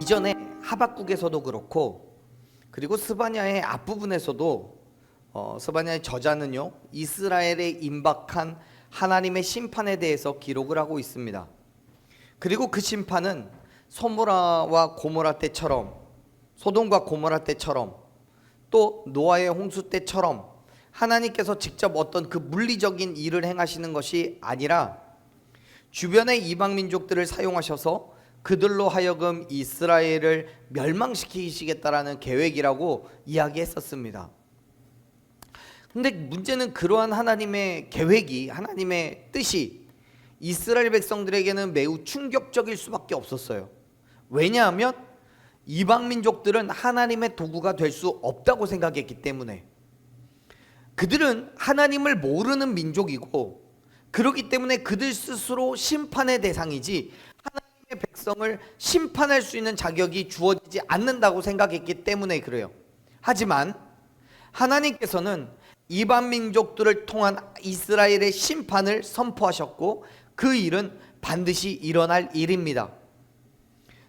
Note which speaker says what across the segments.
Speaker 1: 이전에 하박국에서도 그렇고, 그리고 스바냐의 앞부분에서도 스바냐의 저자는요, 이스라엘에 임박한 하나님의 심판에 대해서 기록을 하고 있습니다. 그리고 그 심판은 소돔과 고모라 때처럼 또 노아의 홍수 때처럼 하나님께서 직접 어떤 그 물리적인 일을 행하시는 것이 아니라 주변의 이방 민족들을 사용하셔서 그들로 하여금 이스라엘을 멸망시키시겠다라는 계획이라고 이야기했었습니다. 근데 문제는 그러한 하나님의 계획이, 하나님의 뜻이 이스라엘 백성들에게는 매우 충격적일 수밖에 없었어요. 왜냐하면 이방 민족들은 하나님의 도구가 될 수 없다고 생각했기 때문에. 그들은 하나님을 모르는 민족이고, 그렇기 때문에 그들 스스로 심판의 대상이지 하나님의 백성을 심판할 수 있는 자격이 주어지지 않는다고 생각했기 때문에 그래요. 하지만 하나님께서는 이방 민족들을 통한 이스라엘의 심판을 선포하셨고, 그 일은 반드시 일어날 일입니다.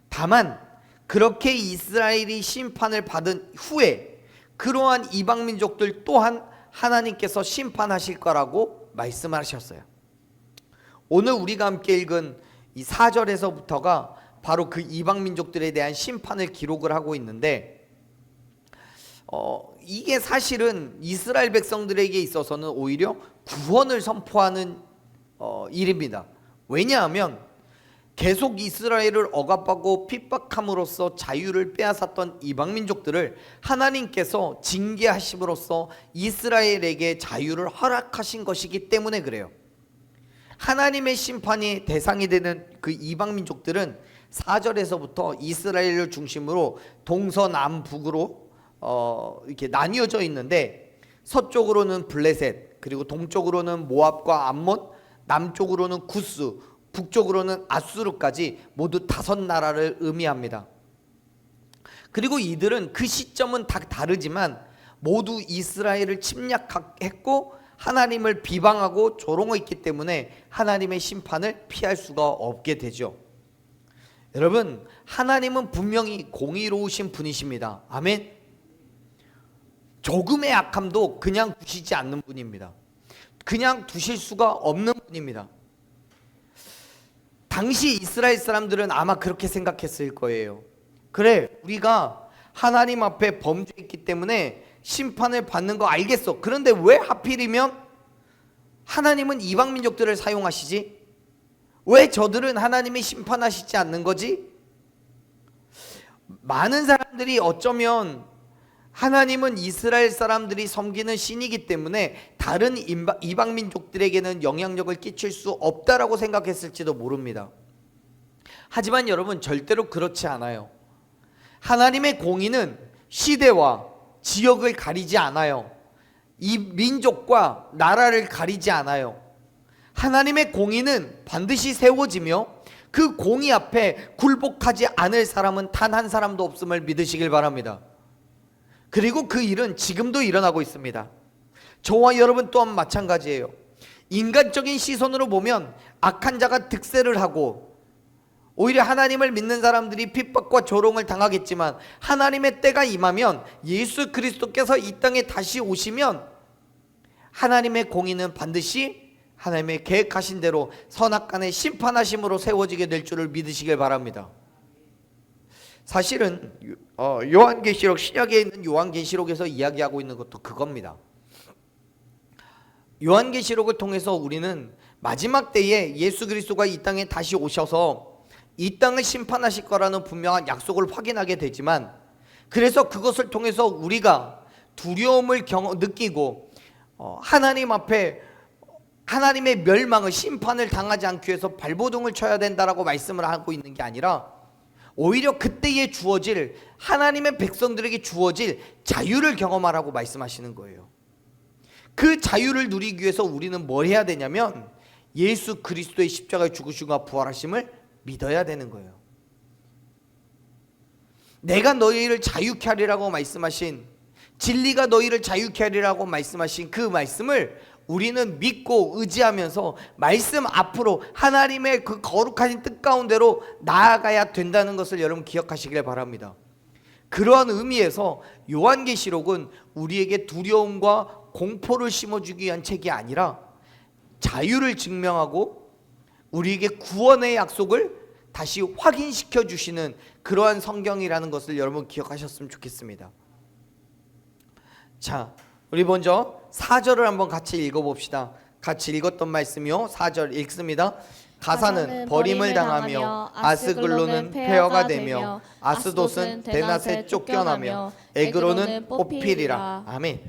Speaker 1: 다만 그렇게 이스라엘이 심판을 받은 후에 그러한 이방 민족들 또한 하나님께서 심판하실 거라고 말씀하셨어요. 오늘 우리가 함께 읽은 이 4절에서부터가 바로 그 이방 민족들에 대한 심판을 기록을 하고 있는데, 이게 사실은 이스라엘 백성들에게 있어서는 오히려 구원을 선포하는 일입니다. 왜냐하면 계속 이스라엘을 억압하고 핍박함으로써 자유를 빼앗았던 이방 민족들을 하나님께서 징계하심으로써 이스라엘에게 자유를 허락하신 것이기 때문에 그래요. 하나님의 심판의 대상이 되는 그 이방 민족들은 4절에서부터 이스라엘을 중심으로 동서남북으로 이렇게 나뉘어져 있는데, 서쪽으로는 블레셋, 그리고 동쪽으로는 모압과 암몬, 남쪽으로는 구스, 북쪽으로는 아수르까지 모두 5나라를 의미합니다. 그리고 이들은 그 시점은 다 다르지만 모두 이스라엘을 침략했고 하나님을 비방하고 조롱했기 때문에 하나님의 심판을 피할 수가 없게 되죠. 여러분, 하나님은 분명히 공의로우신 분이십니다. 아멘. 조금의 악함도 그냥 두시지 않는 분입니다. 그냥 두실 수가 없는 분입니다. 당시 이스라엘 사람들은 아마 그렇게 생각했을 거예요. 그래, 우리가 하나님 앞에 범죄했기 때문에 심판을 받는 거 알겠어. 그런데 왜 하필이면 하나님은 이방 민족들을 사용하시지? 왜 저들은 하나님이 심판하시지 않는 거지? 많은 사람들이 어쩌면 하나님은 이스라엘 사람들이 섬기는 신이기 때문에 다른 이방 민족들에게는 영향력을 끼칠 수 없다라고 생각했을지도 모릅니다. 하지만 여러분, 절대로 그렇지 않아요. 하나님의 공의는 시대와 지역을 가리지 않아요. 이 민족과 나라를 가리지 않아요. 하나님의 공의는 반드시 세워지며 그 공의 앞에 굴복하지 않을 사람은 단 한 사람도 없음을 믿으시길 바랍니다. 그리고 그 일은 지금도 일어나고 있습니다. 저와 여러분 또한 마찬가지예요. 인간적인 시선으로 보면 악한 자가 득세를 하고 오히려 하나님을 믿는 사람들이 핍박과 조롱을 당하겠지만, 하나님의 때가 임하면 예수 그리스도께서 이 땅에 다시 오시면 하나님의 공의는 반드시 하나님의 계획하신 대로 선악간의 심판하심으로 세워지게 될 줄을 믿으시길 바랍니다. 사실은 요한계시록, 신약에 있는 요한계시록에서 이야기하고 있는 것도 그겁니다. 요한계시록을 통해서 우리는 마지막 때에 예수 그리스도가 이 땅에 다시 오셔서 이 땅을 심판하실 거라는 분명한 약속을 확인하게 되지만, 그래서 그것을 통해서 우리가 두려움을 느끼고 하나님 앞에 하나님의 멸망을, 심판을 당하지 않기 위해서 발버둥을 쳐야 된다라고 말씀을 하고 있는 게 아니라, 오히려 그때에 주어질, 하나님의 백성들에게 주어질 자유를 경험하라고 말씀하시는 거예요. 그 자유를 누리기 위해서 우리는 뭘 해야 되냐면 예수 그리스도의 십자가의 죽으심과 부활하심을 믿어야 되는 거예요. 내가 너희를 자유케 하리라고 말씀하신, 진리가 너희를 자유케 하리라고 말씀하신 그 말씀을 우리는 믿고 의지하면서 말씀 앞으로 하나님의 그 거룩하신 뜻 가운데로 나아가야 된다는 것을 여러분 기억하시길 바랍니다. 그러한 의미에서 요한계시록은 우리에게 두려움과 공포를 심어주기 위한 책이 아니라 자유를 증명하고 우리에게 구원의 약속을 다시 확인시켜 주시는 그러한 성경이라는 것을 여러분 기억하셨으면 좋겠습니다. 자, 우리 먼저 4절을 한번 같이 읽어봅시다. 같이 읽었던 말씀이요, 4절 읽습니다. 가사는 버림을 당하며 아스글론은 폐허가 되며 아스돗은 대낮에 쫓겨나며 에그론은 뽑히리라. 아멘.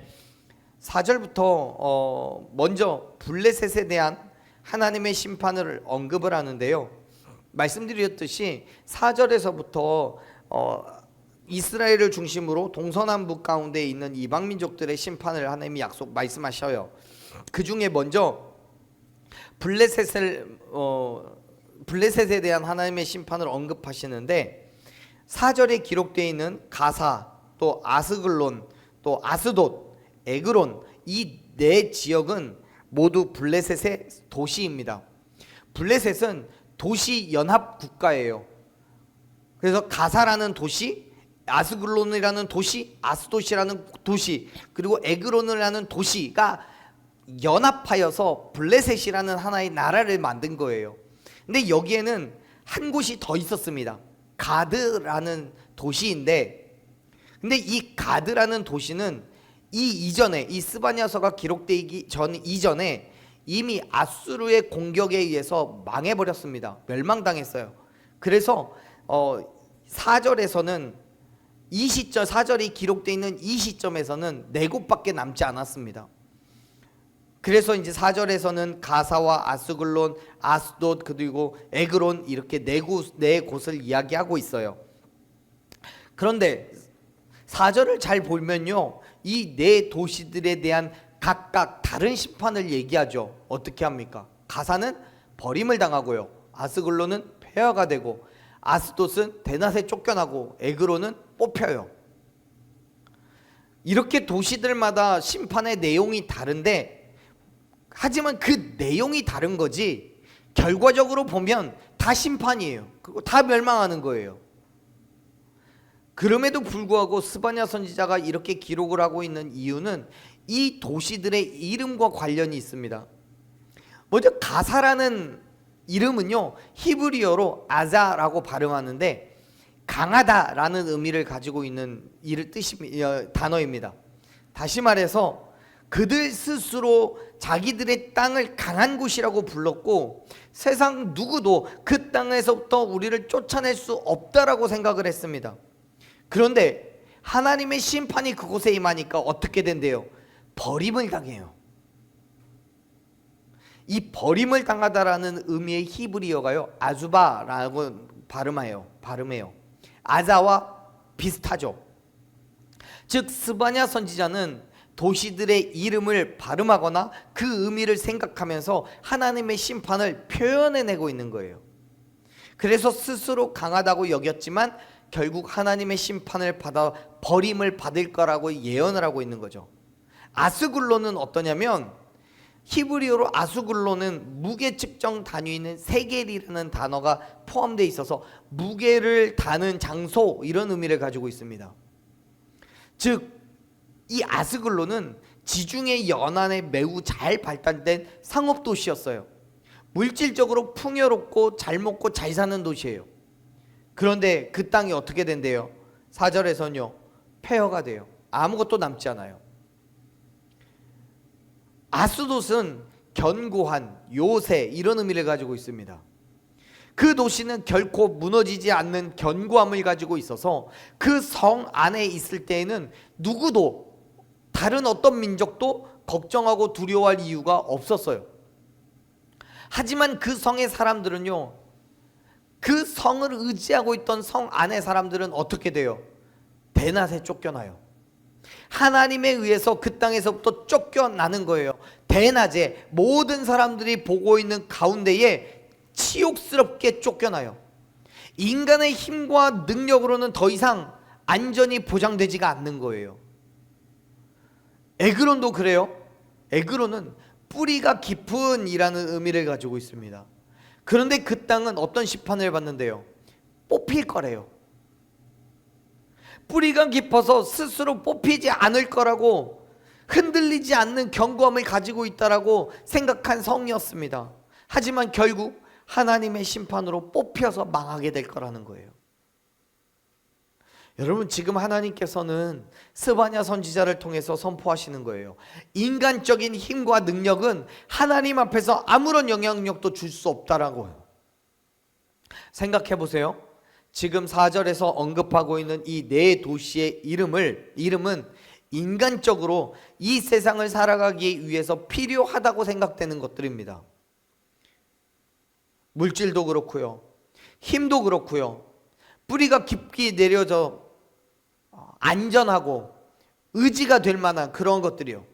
Speaker 1: 4절부터 먼저 블레셋에 대한 하나님의 심판을 언급을 하는데요, 말씀드렸듯이 4절에서부터 이스라엘을 중심으로 동서남북 가운데 있는 이방 민족들의 심판을 하나님이 말씀하셔요. 그 중에 먼저 블레셋에 대한 하나님의 심판을 언급하시는데, 4절에 기록되어 있는 가사, 또 아스글론, 또 아스돗, 에그론, 이 네 지역은 모두 블레셋의 도시입니다. 블레셋은 도시 연합 국가예요. 그래서 가사라는 도시, 아스글론이라는 도시, 아스돗이라는 도시, 그리고 에그론이라는 도시가 연합하여서 블레셋이라는 하나의 나라를 만든 거예요. 근데 여기에는 한 곳이 더 있었습니다. 가드라는 도시인데, 근데 이 가드라는 도시는 이 스바냐서가 기록되기 전 이전에 이미 아수르의 공격에 의해서 망해버렸습니다. 멸망당했어요. 그래서 4절에서는 이 시점, 4절이 기록되어 있는 이 시점에서는 네 곳밖에 남지 않았습니다. 그래서 이제 4절에서는 가사와 아스글론, 아스돗, 그리고 에그론, 이렇게 네 곳을 이야기하고 있어요. 그런데 4절을 잘 보면요, 이 네 도시들에 대한 각각 다른 심판을 얘기하죠. 어떻게 합니까? 가사는 버림을 당하고요, 아스글론은 폐허가 되고, 아스돗은 대낮에 쫓겨나고, 에그론은 뽑혀요. 이렇게 도시들마다 심판의 내용이 다른데, 하지만 그 내용이 다른 거지 결과적으로 보면 다 심판이에요. 그리고 다 멸망하는 거예요. 그럼에도 불구하고 스바냐 선지자가 이렇게 기록을 하고 있는 이유는 이 도시들의 이름과 관련이 있습니다. 먼저 가사라는 이름은요, 히브리어로 아자라고 발음하는데 강하다라는 의미를 가지고 있는 단어입니다. 다시 말해서 그들 스스로 자기들의 땅을 강한 곳이라고 불렀고, 세상 누구도 그 땅에서부터 우리를 쫓아낼 수 없다라고 생각을 했습니다. 그런데 하나님의 심판이 그곳에 임하니까 어떻게 된대요? 버림을 당해요. 이 버림을 당하다라는 의미의 히브리어가요, 아주바라고 발음해요. 아자와 비슷하죠. 즉 스바냐 선지자는 도시들의 이름을 발음하거나 그 의미를 생각하면서 하나님의 심판을 표현해내고 있는 거예요. 그래서 스스로 강하다고 여겼지만 결국 하나님의 심판을 받아 버림을 받을 거라고 예언을 하고 있는 거죠. 아스글론은 어떠냐면, 히브리어로 아스글론은 무게 측정 단위는 세겔이라는 단어가 포함되어 있어서 무게를 다는 장소, 이런 의미를 가지고 있습니다. 즉 이 아스글론은 지중해 연안에 매우 잘 발달된 상업도시였어요. 물질적으로 풍요롭고 잘 먹고 잘 사는 도시예요. 그런데 그 땅이 어떻게 된대요? 4절에서는요, 폐허가 돼요. 아무것도 남지 않아요. 아스돗은 견고한, 요새, 이런 의미를 가지고 있습니다. 그 도시는 결코 무너지지 않는 견고함을 가지고 있어서 그 성 안에 있을 때에는 누구도, 다른 어떤 민족도 걱정하고 두려워할 이유가 없었어요. 하지만 그 성의 사람들은요, 그 성을 의지하고 있던 성 안의 사람들은 어떻게 돼요? 대낮에 쫓겨나요. 하나님에 의해서 그 땅에서부터 쫓겨나는 거예요. 대낮에 모든 사람들이 보고 있는 가운데에 치욕스럽게 쫓겨나요. 인간의 힘과 능력으로는 더 이상 안전이 보장되지가 않는 거예요. 에그론도 그래요. 에그론은 뿌리가 깊은 이라는 의미를 가지고 있습니다. 그런데 그 땅은 어떤 심판을 받는데요? 뽑힐 거래요. 뿌리가 깊어서 스스로 뽑히지 않을 거라고 흔들리지 않는 견고함을 가지고 있다라고 생각한 성이었습니다. 하지만 결국 하나님의 심판으로 뽑혀서 망하게 될 거라는 거예요. 여러분, 지금 하나님께서는 스바냐 선지자를 통해서 선포하시는 거예요. 인간적인 힘과 능력은 하나님 앞에서 아무런 영향력도 줄 수 없다라고요. 생각해 보세요. 지금 4절에서 언급하고 있는 이 네 도시의 이름은 인간적으로 이 세상을 살아가기 위해서 필요하다고 생각되는 것들입니다. 물질도 그렇고요, 힘도 그렇고요, 뿌리가 깊게 내려져 안전하고 의지가 될 만한 그런 것들이요.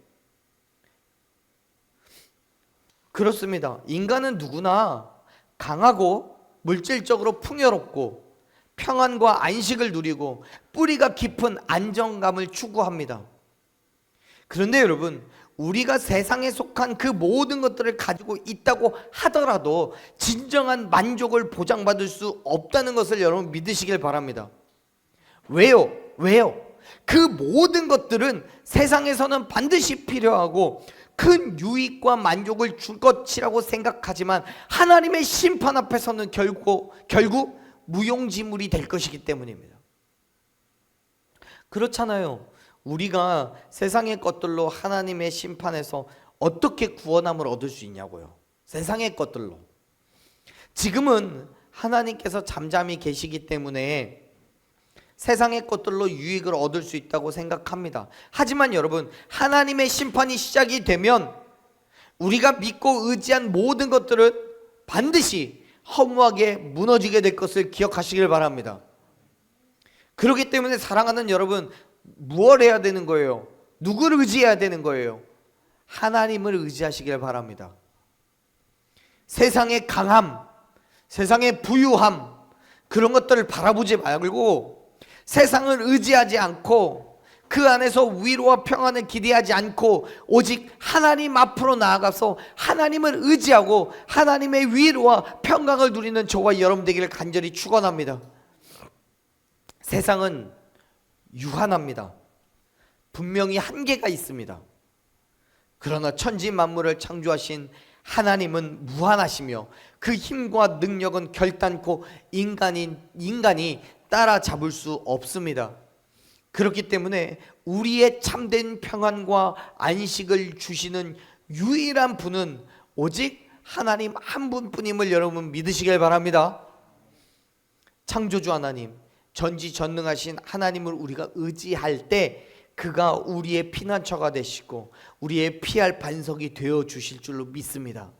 Speaker 1: 그렇습니다. 인간은 누구나 강하고 물질적으로 풍요롭고 평안과 안식을 누리고 뿌리가 깊은 안정감을 추구합니다. 그런데 여러분, 우리가 세상에 속한 그 모든 것들을 가지고 있다고 하더라도 진정한 만족을 보장받을 수 없다는 것을 여러분 믿으시길 바랍니다. 왜요? 그 모든 것들은 세상에서는 반드시 필요하고 큰 유익과 만족을 줄 것이라고 생각하지만 하나님의 심판 앞에서는 결국 무용지물이 될 것이기 때문입니다. 그렇잖아요. 우리가 세상의 것들로 하나님의 심판에서 어떻게 구원함을 얻을 수 있냐고요. 세상의 것들로. 지금은 하나님께서 잠잠히 계시기 때문에 세상의 것들로 유익을 얻을 수 있다고 생각합니다. 하지만 여러분, 하나님의 심판이 시작이 되면 우리가 믿고 의지한 모든 것들은 반드시 허무하게 무너지게 될 것을 기억하시길 바랍니다. 그렇기 때문에 사랑하는 여러분, 무엇을 해야 되는 거예요? 누구를 의지해야 되는 거예요? 하나님을 의지하시길 바랍니다. 세상의 강함, 세상의 부유함, 그런 것들을 바라보지 말고 세상을 의지하지 않고 그 안에서 위로와 평안을 기대하지 않고 오직 하나님 앞으로 나아가서 하나님을 의지하고 하나님의 위로와 평강을 누리는 저와 여러분 되기를 간절히 축원합니다. 세상은 유한합니다. 분명히 한계가 있습니다. 그러나 천지 만물을 창조하신 하나님은 무한하시며 그 힘과 능력은 결단코 인간이 따라잡을 수 없습니다. 그렇기 때문에 우리의 참된 평안과 안식을 주시는 유일한 분은 오직 하나님 한 분뿐임을 여러분 믿으시길 바랍니다. 창조주 하나님, 전지전능하신 하나님을 우리가 의지할 때 그가 우리의 피난처가 되시고 우리의 피할 반석이 되어 주실 줄로 믿습니다.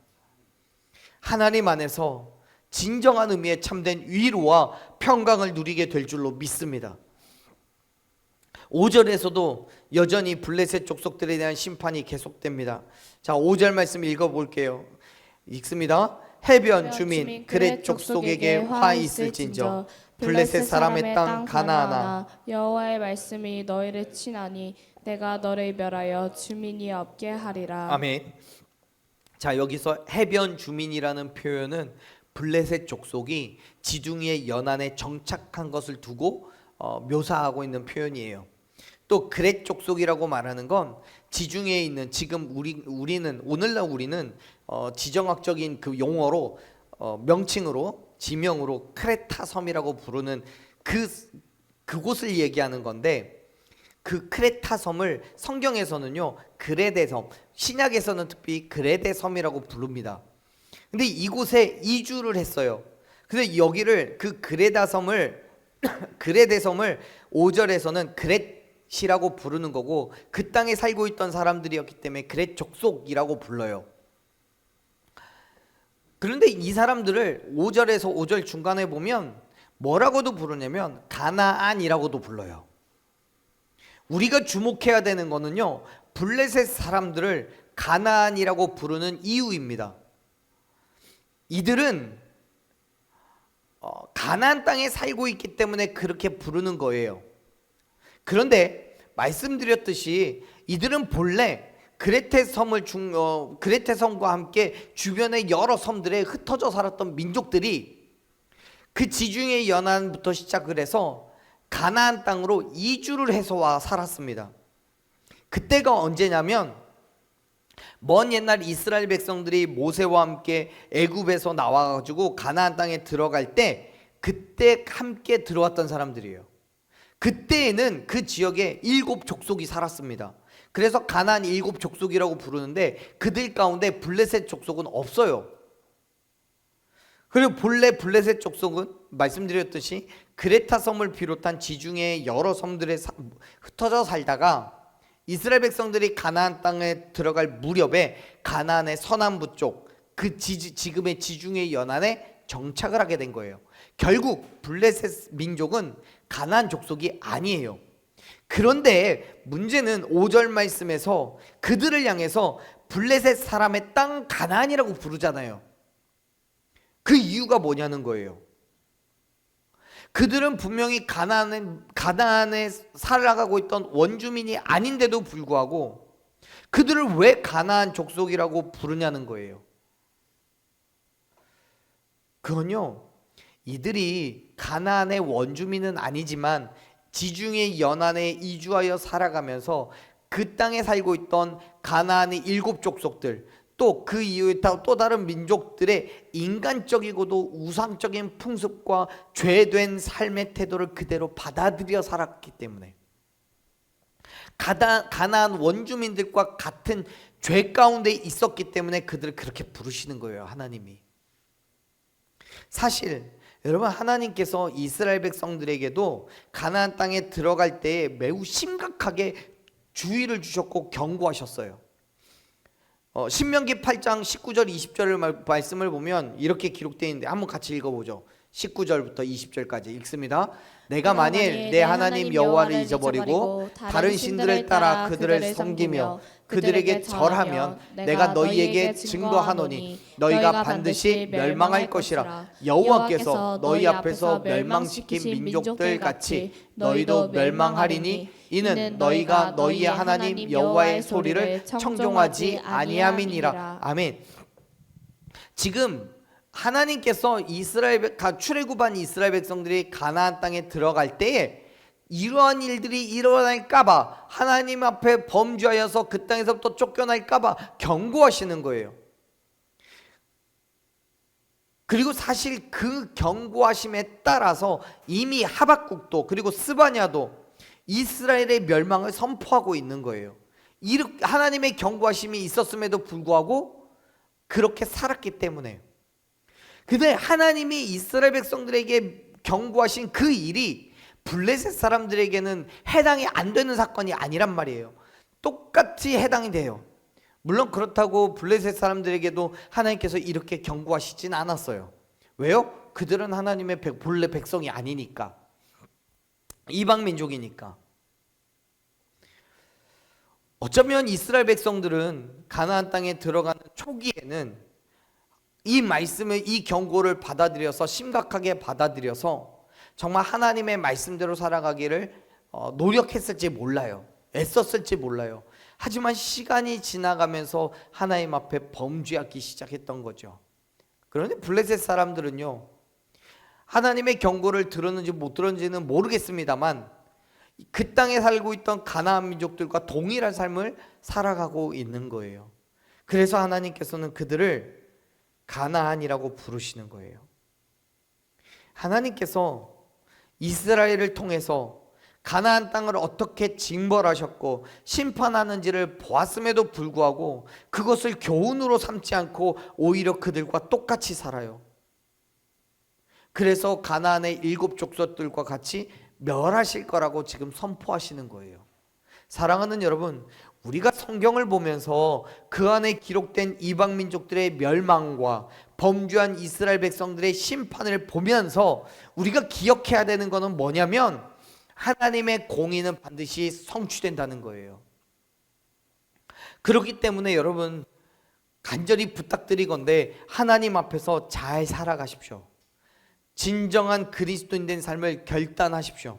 Speaker 1: 하나님 안에서 진정한 의미의 참된 위로와 평강을 누리게 될 줄로 믿습니다. 5절에서도 여전히 블레셋 족속들에 대한 심판이 계속됩니다. 자, 5절 말씀 읽어볼게요. 읽습니다. 해변 주민 그렛 족속에게 화 있을진저 블레셋 사람의 땅 가나안아,
Speaker 2: 여호와의 말씀이 너희를 치나니 내가 너를 멸하여 주민이 없게 하리라.
Speaker 1: 아멘. 자, 여기서 해변 주민이라는 표현은 블레셋 족속이 지중해 연안에 정착한 것을 두고 묘사하고 있는 표현이에요. 또 그렛 족속이라고 말하는 건 지중해에 있는, 지금 오늘날 우리는 지정학적인 그 용어로 명칭으로 지명으로 크레타 섬이라고 부르는 그곳을 얘기하는 건데, 그 크레타 섬을 성경에서는요 그레데 섬, 신약에서는 특히 그레데 섬이라고 부릅니다. 근데 이곳에 이주를 했어요. 근데 여기를 그 그레데 섬을 5절에서는 그렛이라고 부르는 거고, 그 땅에 살고 있던 사람들이었기 때문에 그렛 족속이라고 불러요. 그런데 이 사람들을 5절에서 5절 중간에 보면 뭐라고도 부르냐면 가나안이라고도 불러요. 우리가 주목해야 되는 거는요, 블레셋 사람들을 가나안이라고 부르는 이유입니다. 이들은 가나안 땅에 살고 있기 때문에 그렇게 부르는 거예요. 그런데 말씀드렸듯이 이들은 본래 그레테 섬과 함께 주변의 여러 섬들에 흩어져 살았던 민족들이 그 지중해 연안부터 시작을 해서 가나안 땅으로 이주를 해서 와 살았습니다. 그때가 언제냐면 먼 옛날 이스라엘 백성들이 모세와 함께 애굽에서 나와가지고 가나안 땅에 들어갈 때 그때 함께 들어왔던 사람들이에요. 그때에는 그 지역에 7족속이 살았습니다. 그래서 가나안 7족속이라고 부르는데 그들 가운데 블레셋 족속은 없어요. 그리고 본래 블레셋 족속은 말씀드렸듯이 그레타 섬을 비롯한 지중해 여러 섬들에 흩어져 살다가 이스라엘 백성들이 가나안 땅에 들어갈 무렵에 가나안의 서남부 쪽 그 지금의 지중해 연안에 정착을 하게 된 거예요. 결국 블레셋 민족은 가나안 족속이 아니에요. 그런데 문제는 5절 말씀에서 그들을 향해서 블레셋 사람의 땅 가나안이라고 부르잖아요. 그 이유가 뭐냐는 거예요. 그들은 분명히 가나안에 살아가고 있던 원주민이 아닌데도 불구하고 그들을 왜 가나안 족속이라고 부르냐는 거예요. 그건요, 이들이 가나안의 원주민은 아니지만 지중해 연안에 이주하여 살아가면서 그 땅에 살고 있던 가나안의 7족속들 또 그 이후에 또 다른 민족들의 인간적이고도 우상적인 풍습과 죄된 삶의 태도를 그대로 받아들여 살았기 때문에 가나안 원주민들과 같은 죄 가운데 있었기 때문에 그들을 그렇게 부르시는 거예요. 하나님이. 사실 여러분, 하나님께서 이스라엘 백성들에게도 가나안 땅에 들어갈 때에 매우 심각하게 주의를 주셨고 경고하셨어요. 신명기 8장 19절 20절 말씀을 보면 이렇게 기록되어 있는데 한번 같이 읽어보죠. 19절부터 20절까지 읽습니다. 내가 만일 내 하나님 여호와를 잊어버리고 다른 신들을 따라 그들을 섬기며 그들에게 절하면 내가 너희에게 증거하노니 너희가 반드시 멸망할 것이라. 여호와께서 너희 앞에서 멸망시킨 민족들 같이 너희도 멸망하리니 이는 너희가 너희의 하나님 여호와의 소리를 청종하지 아니함이니라. 아멘. 지금 하나님께서 출애굽한 이스라엘 백성들이 가나안 땅에 들어갈 때에 이러한 일들이 일어날까봐 하나님 앞에 범죄하여서 그 땅에서부터 쫓겨날까봐 경고하시는 거예요. 그리고 사실 그 경고하심에 따라서 이미 하박국도 그리고 스바냐도 이스라엘의 멸망을 선포하고 있는 거예요. 하나님의 경고하심이 있었음에도 불구하고 그렇게 살았기 때문에. 근데 하나님이 이스라엘 백성들에게 경고하신 그 일이 블레셋 사람들에게는 해당이 안 되는 사건이 아니란 말이에요. 똑같이 해당이 돼요. 물론 그렇다고 블레셋 사람들에게도 하나님께서 이렇게 경고하시진 않았어요. 왜요? 그들은 하나님의 본래 백성이 아니니까. 이방 민족이니까. 어쩌면 이스라엘 백성들은 가나안 땅에 들어가는 초기에는 이 말씀을, 이 경고를 받아들여서 심각하게 받아들여서 정말 하나님의 말씀대로 살아가기를 노력했을지 몰라요. 애썼을지 몰라요. 하지만 시간이 지나가면서 하나님 앞에 범죄하기 시작했던 거죠. 그런데 블레셋 사람들은요, 하나님의 경고를 들었는지 못 들었는지는 모르겠습니다만 그 땅에 살고 있던 가나안 민족들과 동일한 삶을 살아가고 있는 거예요. 그래서 하나님께서는 그들을 가나안이라고 부르시는 거예요. 하나님께서 이스라엘을 통해서 가나안 땅을 어떻게 징벌하셨고 심판하는지를 보았음에도 불구하고 그것을 교훈으로 삼지 않고 오히려 그들과 똑같이 살아요. 그래서 가나안의 7족속들과 같이 멸하실 거라고 지금 선포하시는 거예요. 사랑하는 여러분, 우리가 성경을 보면서 그 안에 기록된 이방 민족들의 멸망과 범죄한 이스라엘 백성들의 심판을 보면서 우리가 기억해야 되는 것은 뭐냐면 하나님의 공의는 반드시 성취된다는 거예요. 그렇기 때문에 여러분, 간절히 부탁드리건대 하나님 앞에서 잘 살아가십시오. 진정한 그리스도인 된 삶을 결단하십시오.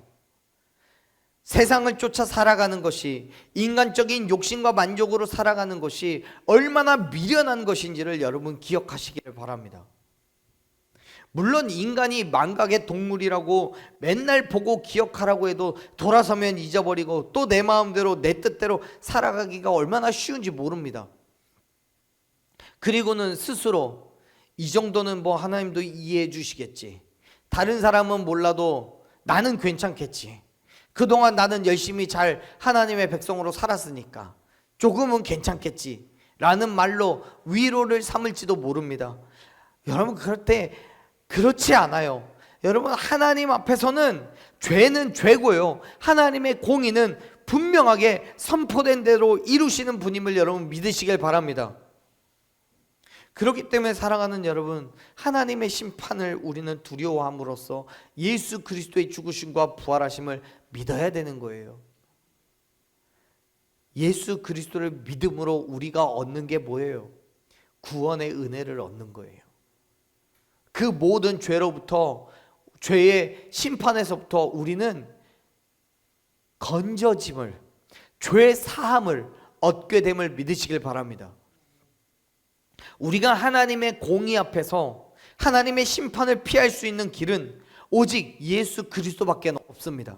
Speaker 1: 세상을 쫓아 살아가는 것이, 인간적인 욕심과 만족으로 살아가는 것이 얼마나 미련한 것인지를 여러분 기억하시기를 바랍니다. 물론 인간이 망각의 동물이라고 맨날 보고 기억하라고 해도 돌아서면 잊어버리고 또 내 마음대로 내 뜻대로 살아가기가 얼마나 쉬운지 모릅니다. 그리고는 스스로 이 정도는 뭐 하나님도 이해해 주시겠지, 다른 사람은 몰라도 나는 괜찮겠지, 그동안 나는 열심히 잘 하나님의 백성으로 살았으니까 조금은 괜찮겠지 라는 말로 위로를 삼을지도 모릅니다. 여러분, 그럴 때 그렇지 않아요. 여러분, 하나님 앞에서는 죄는 죄고요, 하나님의 공의는 분명하게 선포된 대로 이루시는 분임을 여러분 믿으시길 바랍니다. 그렇기 때문에 사랑하는 여러분, 하나님의 심판을 우리는 두려워함으로써 예수 그리스도의 죽으심과 부활하심을 믿어야 되는 거예요. 예수 그리스도를 믿음으로 우리가 얻는 게 뭐예요? 구원의 은혜를 얻는 거예요. 그 모든 죄로부터, 죄의 심판에서부터 우리는 건져짐을, 죄 사함을 얻게 됨을 믿으시길 바랍니다. 우리가 하나님의 공의 앞에서 하나님의 심판을 피할 수 있는 길은 오직 예수 그리스도밖에 없습니다.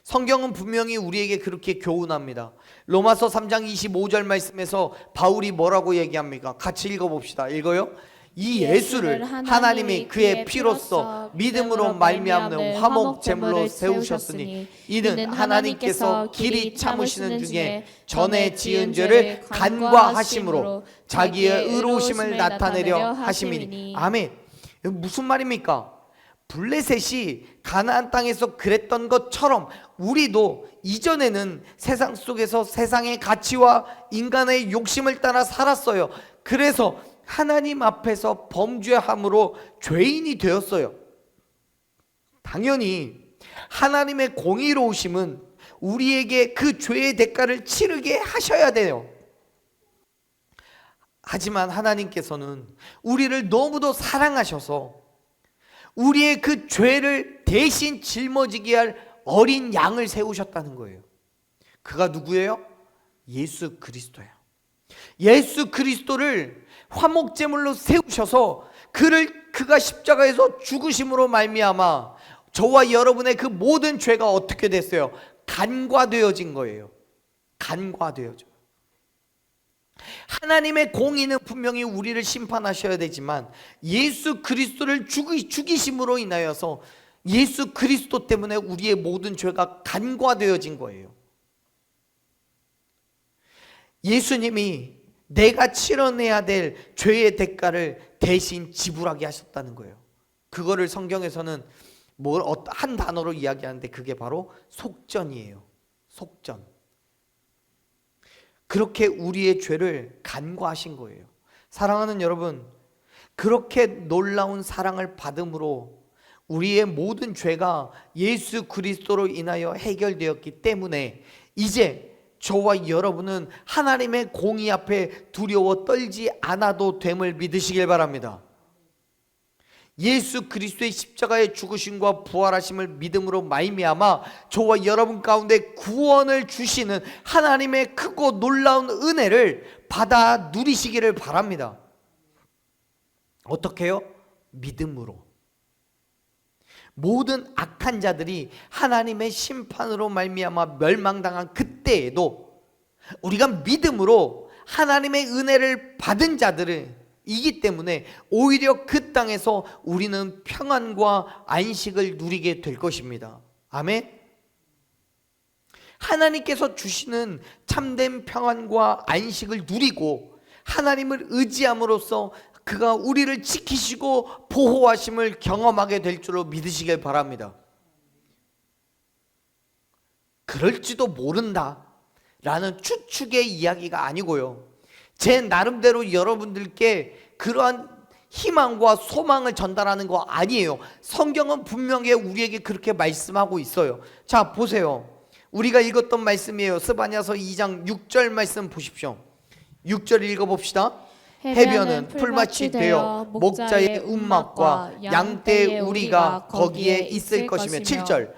Speaker 1: 성경은 분명히 우리에게 그렇게 교훈합니다. 로마서 3장 25절 말씀에서 바울이 뭐라고 얘기합니까? 같이 읽어봅시다. 읽어요. 이 예수를 하나님이 그의 피로써 믿음으로 말미암는 화목 제물로 세우셨으니 이는 하나님께서 길이 참으시는 중에 전에 지은 죄를 간과하심으로 자기의 의로우심을 나타내려 하심이니. 아멘. 무슨 말입니까? 블레셋이 가나안 땅에서 그랬던 것처럼 우리도 이전에는 세상 속에서 세상의 가치와 인간의 욕심을 따라 살았어요. 그래서 하나님 앞에서 범죄함으로 죄인이 되었어요. 당연히 하나님의 공의로우심은 우리에게 그 죄의 대가를 치르게 하셔야 돼요. 하지만 하나님께서는 우리를 너무도 사랑하셔서 우리의 그 죄를 대신 짊어지게 할 어린 양을 세우셨다는 거예요. 그가 누구예요? 예수 그리스도예요. 예수 그리스도를 화목제물로 세우셔서 그가 십자가에서 죽으심으로 말미암아 저와 여러분의 그 모든 죄가 어떻게 됐어요? 간과되어진 거예요. 간과되어져. 하나님의 공의는 분명히 우리를 심판하셔야 되지만 예수 그리스도를 죽이심으로 인하여서 예수 그리스도 때문에 우리의 모든 죄가 간과되어진 거예요. 예수님이 내가 치러내야 될 죄의 대가를 대신 지불하게 하셨다는 거예요. 그거를 성경에서는 한 단어로 이야기하는데 그게 바로 속전이에요. 속전. 그렇게 우리의 죄를 간과하신 거예요. 사랑하는 여러분, 그렇게 놀라운 사랑을 받음으로 우리의 모든 죄가 예수 그리스도로 인하여 해결되었기 때문에 이제 저와 여러분은 하나님의 공의 앞에 두려워 떨지 않아도 됨을 믿으시길 바랍니다. 예수 그리스도의 십자가의 죽으심과 부활하심을 믿음으로 말미암아 저와 여러분 가운데 구원을 주시는 하나님의 크고 놀라운 은혜를 받아 누리시기를 바랍니다. 어떻게 해요? 믿음으로. 모든 악한 자들이 하나님의 심판으로 말미암아 멸망당한 그때에도 우리가 믿음으로 하나님의 은혜를 받은 자들이기 때문에 오히려 그 땅에서 우리는 평안과 안식을 누리게 될 것입니다. 아멘. 하나님께서 주시는 참된 평안과 안식을 누리고 하나님을 의지함으로써 그가 우리를 지키시고 보호하심을 경험하게 될 줄로 믿으시길 바랍니다. 그럴지도 모른다 라는 추측의 이야기가 아니고요, 제 나름대로 여러분들께 그러한 희망과 소망을 전달하는 거 아니에요. 성경은 분명히 우리에게 그렇게 말씀하고 있어요. 자, 보세요. 우리가 읽었던 말씀이에요. 스바냐서 2장 6절 말씀 보십시오. 6절 읽어봅시다. 해변은 풀밭이 되어 목자의 움막과 양떼의 우리가 거기에 있을 것이며. 7절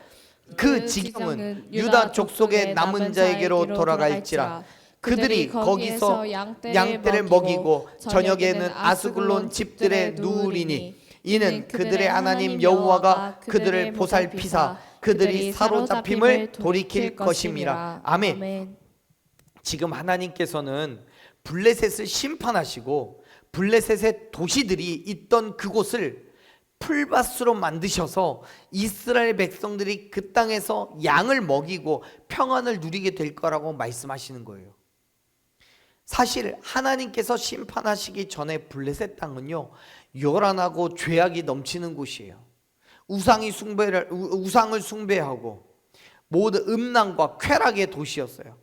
Speaker 1: 그 지경은 유다 족속의 남은 자에게로 돌아갈지라. 그들이 거기서 양떼를 먹이고 저녁에는 아스글론 집들에 누우리니 이는 그들의 하나님 여호와가 그들을 보살피사 그들이 사로잡힘을 돌이킬 것임이라. 아멘. 지금 하나님께서는 블레셋을 심판하시고 블레셋의 도시들이 있던 그곳을 풀밭으로 만드셔서 이스라엘 백성들이 그 땅에서 양을 먹이고 평안을 누리게 될 거라고 말씀하시는 거예요. 사실 하나님께서 심판하시기 전에 블레셋 땅은요, 요란하고 죄악이 넘치는 곳이에요. 우상을 숭배하고 모든 음란과 쾌락의 도시였어요.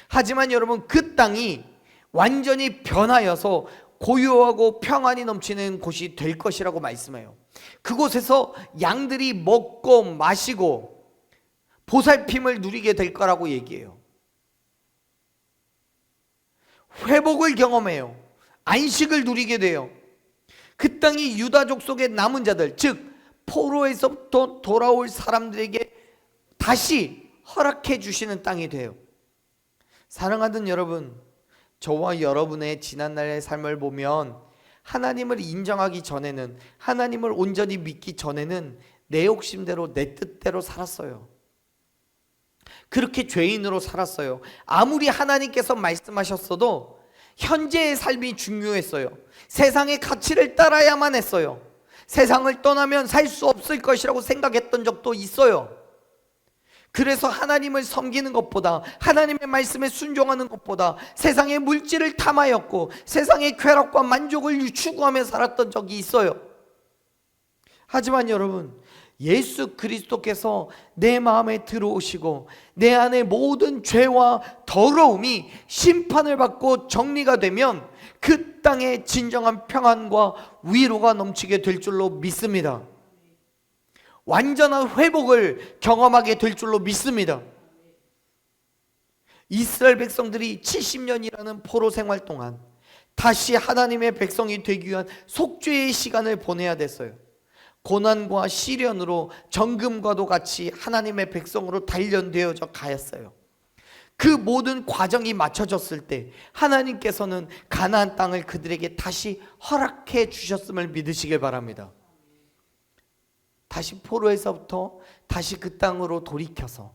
Speaker 1: 하지만 여러분, 그 땅이 완전히 변하여서 고요하고 평안이 넘치는 곳이 될 것이라고 말씀해요. 그곳에서 양들이 먹고 마시고 보살핌을 누리게 될 거라고 얘기해요. 회복을 경험해요. 안식을 누리게 돼요. 그 땅이 유다족 속의 남은 자들, 즉 포로에서부터 돌아올 사람들에게 다시 허락해 주시는 땅이 돼요. 사랑하는 여러분, 저와 여러분의 지난날의 삶을 보면 하나님을 인정하기 전에는, 하나님을 온전히 믿기 전에는 내 욕심대로 내 뜻대로 살았어요. 그렇게 죄인으로 살았어요. 아무리 하나님께서 말씀하셨어도 현재의 삶이 중요했어요. 세상의 가치를 따라야만 했어요. 세상을 떠나면 살 수 없을 것이라고 생각했던 적도 있어요. 그래서 하나님을 섬기는 것보다, 하나님의 말씀에 순종하는 것보다 세상의 물질을 탐하였고 세상의 쾌락과 만족을 추구하며 살았던 적이 있어요. 하지만 여러분, 예수 그리스도께서 내 마음에 들어오시고 내 안에 모든 죄와 더러움이 심판을 받고 정리가 되면 그 땅에 진정한 평안과 위로가 넘치게 될 줄로 믿습니다. 완전한 회복을 경험하게 될 줄로 믿습니다. 이스라엘 백성들이 70년이라는 포로 생활 동안 다시 하나님의 백성이 되기 위한 속죄의 시간을 보내야 됐어요. 고난과 시련으로 정금과도 같이 하나님의 백성으로 단련되어져 가였어요. 그 모든 과정이 맞춰졌을 때 하나님께서는 가나안 땅을 그들에게 다시 허락해 주셨음을 믿으시길 바랍니다. 다시 포로에서부터 다시 그 땅으로 돌이켜서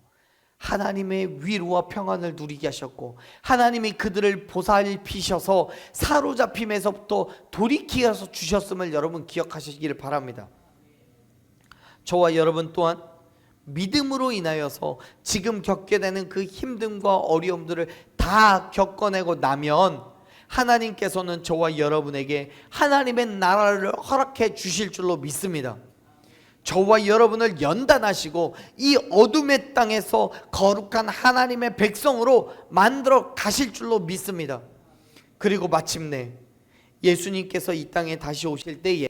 Speaker 1: 하나님의 위로와 평안을 누리게 하셨고, 하나님이 그들을 보살피셔서 사로잡힘에서부터 돌이키게 해서 주셨음을 여러분 기억하시기를 바랍니다. 저와 여러분 또한 믿음으로 인하여서 지금 겪게 되는 그 힘듦과 어려움들을 다 겪어내고 나면 하나님께서는 저와 여러분에게 하나님의 나라를 허락해 주실 줄로 믿습니다. 저와 여러분을 연단하시고 이 어둠의 땅에서 거룩한 하나님의 백성으로 만들어 가실 줄로 믿습니다. 그리고 마침내 예수님께서 이 땅에 다시 오실 때에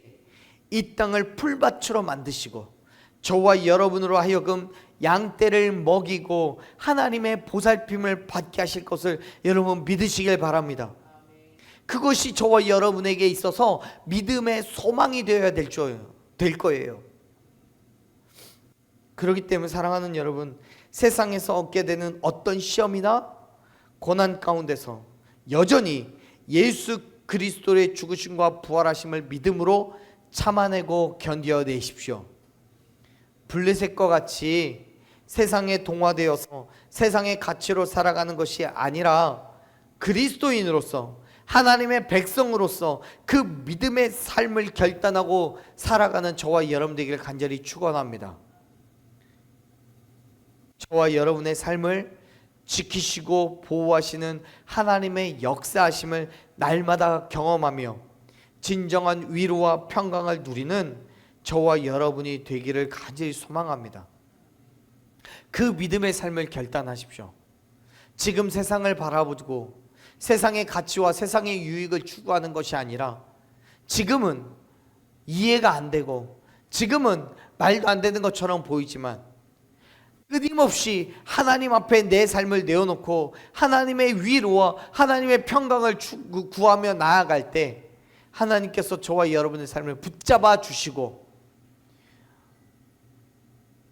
Speaker 1: 이 땅을 풀밭으로 만드시고 저와 여러분으로 하여금 양떼를 먹이고 하나님의 보살핌을 받게 하실 것을 여러분 믿으시길 바랍니다. 그것이 저와 여러분에게 있어서 믿음의 소망이 되어야 될 거예요. 그렇기 때문에 사랑하는 여러분, 세상에서 얻게 되는 어떤 시험이나 고난 가운데서 여전히 예수 그리스도의 죽으심과 부활하심을 믿음으로 참아내고 견뎌내십시오. 블레셋과 같이 세상에 동화되어서 세상의 가치로 살아가는 것이 아니라 그리스도인으로서, 하나님의 백성으로서 그 믿음의 삶을 결단하고 살아가는 저와 여러분 되기를 간절히 축원합니다. 저와 여러분의 삶을 지키시고 보호하시는 하나님의 역사하심을 날마다 경험하며 진정한 위로와 평강을 누리는 저와 여러분이 되기를 간절히 소망합니다. 그 믿음의 삶을 결단하십시오. 지금 세상을 바라보고 세상의 가치와 세상의 유익을 추구하는 것이 아니라 지금은 이해가 안 되고 지금은 말도 안 되는 것처럼 보이지만 끊임없이 하나님 앞에 내 삶을 내어놓고 하나님의 위로와 하나님의 평강을 구하며 나아갈 때 하나님께서 저와 여러분의 삶을 붙잡아 주시고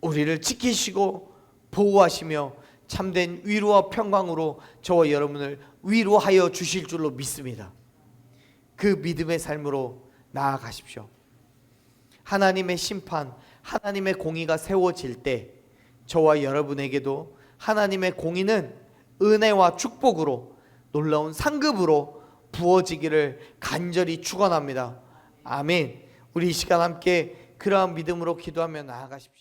Speaker 1: 우리를 지키시고 보호하시며 참된 위로와 평강으로 저와 여러분을 위로하여 주실 줄로 믿습니다. 그 믿음의 삶으로 나아가십시오. 하나님의 심판, 하나님의 공의가 세워질 때 저와 여러분에게도 하나님의 공의는 은혜와 축복으로 놀라운 상급으로 부어지기를 간절히 축원합니다. 아멘. 우리 이 시간 함께 그러한 믿음으로 기도하며 나아가십시다.